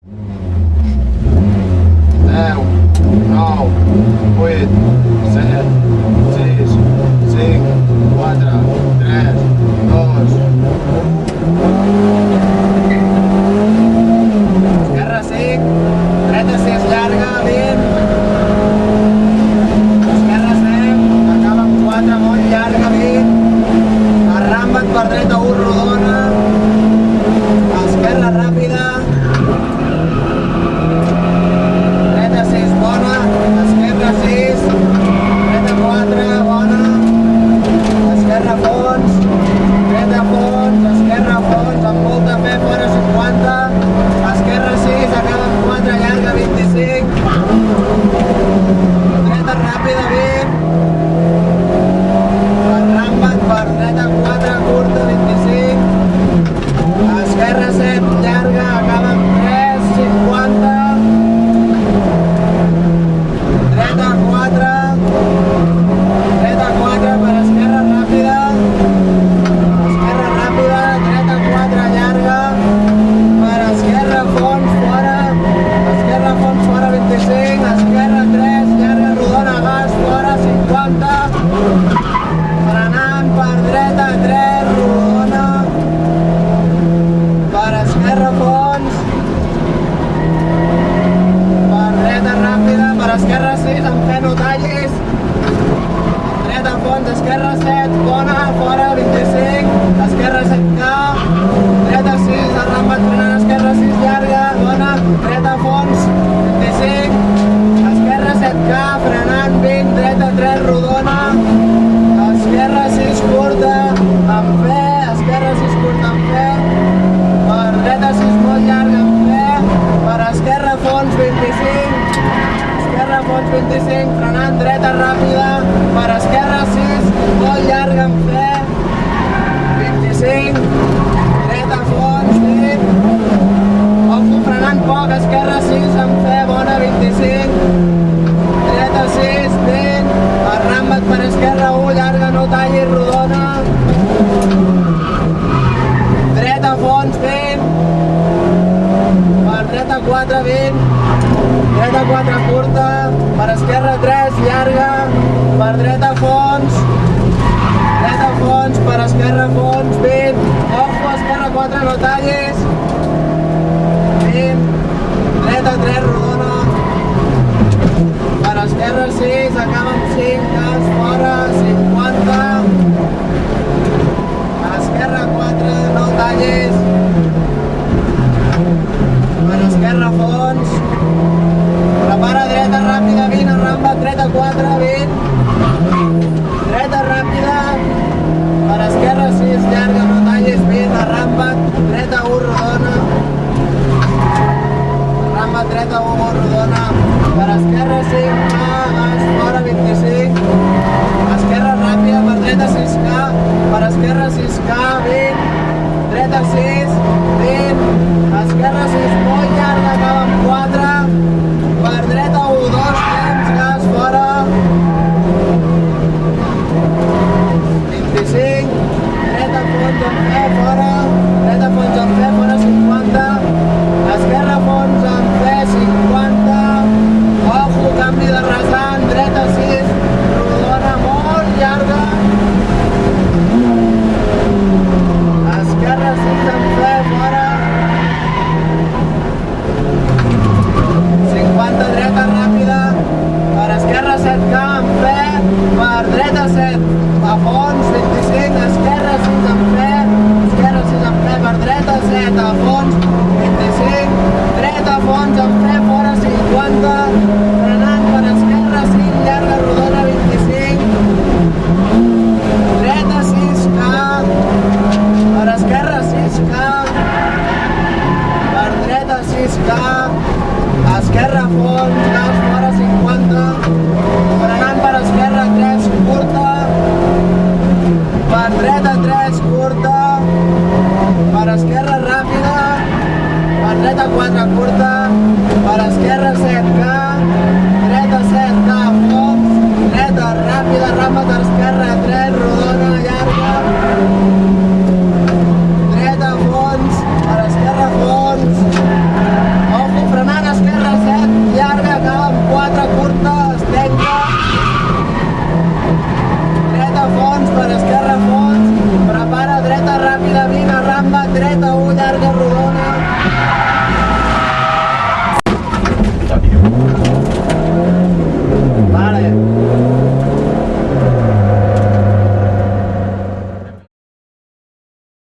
10, 9, 8, 7, 6, 5, 4, 3, 2, 1. Esquerra 5, dreta 6 llarga, 20. Esquerra 7, acaba amb 4 molt llarga, 20. Arramba't per dreta 1 rodona. Esquerra ràpida. Dreta 6 bona, esquerra 6, dreta 4 bona, esquerra fons, dreta fons, esquerra fons, amb molta fe, fora 50, esquerra 6, acaba amb 4 llarga, 25, dreta ràpida 20, arramba't per dreta 4 curta 25, esquerra 7 llarga, acaba amb 3, 50, dreta 4 per esquerra ràpida, dreta 4 llarga, per esquerra fons fora 25, esquerra 3 llarga, rodona gas fora 50, frenant per dreta 3 rodona, per esquerra fons, per dreta ràpida, per esquerra 6 amb fe no tallis, dreta fons, esquerra 7 bona, fora 25, esquerra 7K, dreta 6 arramba't frenant, esquerra 6 llarga, bona, dreta fons 25, esquerra 7K frenant 20, dreta 3 rodona, esquerra 6 curta amb fe, esquerra 6 curta amb fe, per dreta 6 molt llarga amb fe, per esquerra fons 25, esquerra fons 25, frenant dreta ràpida, per esquerra 6, molt llarga amb fe, 25, dreta fons 20, ojo frenant poc, esquerra 6 amb fe, bona 25, dreta 6, 20, arramba't per esquerra 1, llarga, no tallis, rodona, dreta fons 20, per dreta 4, 20, dreta 4 curta, per esquerra 3 llarga, per dreta fons, per esquerra fons 20, ojo, esquerra 4 no tallis, 20, dreta 3 rodona, per esquerra 6, acaba amb 5, gas fora, 50, esquerra 4 no tallis, per esquerra fons, prepara dreta ràpida 20, arramba dreta 4, 20, dreta ràpida, per esquerra 6 llarga, no tallis 20, arramba't, dreta 1 rodona, arramba't dreta 1 rodona, per esquerra 5, gas fora 25, esquerra ràpida, per dreta 6K, per esquerra 6K, 20, dreta 6, 20, esquerra 6 molt llarga, acaba amb 4, per dreta 1, 2 temps, gas fora, 25, dreta fons amb fe, fora, dreta fons amb fe, fora 50, esquerra fons amb fe, 50, ojo, canvi de rasant, dreta 6, rodona molt llarga, esquerra 6 amb fe, fora, 50, dreta ràpida, per esquerra 7K amb fe, per dreta 7 a fons, 25, esquerra 6 amb fe, per dreta 7 a fons, 25, dreta a fons amb fe, fora 50, frenant per esquerra 5, llarga rodona 25, dreta 6K, per esquerra 6K, per dreta 6K, esquerra fons, gas fora 50, frenant per esquerra 3 curta, per dreta 3 curta, per esquerra ràpida, per dreta 4 curta, per esquerra 7K, dreta 7K fons, dreta ràpida, rampa per esquerra 3, rodona, llarga, dreta fons, per esquerra fons, ojo ta'uu argarru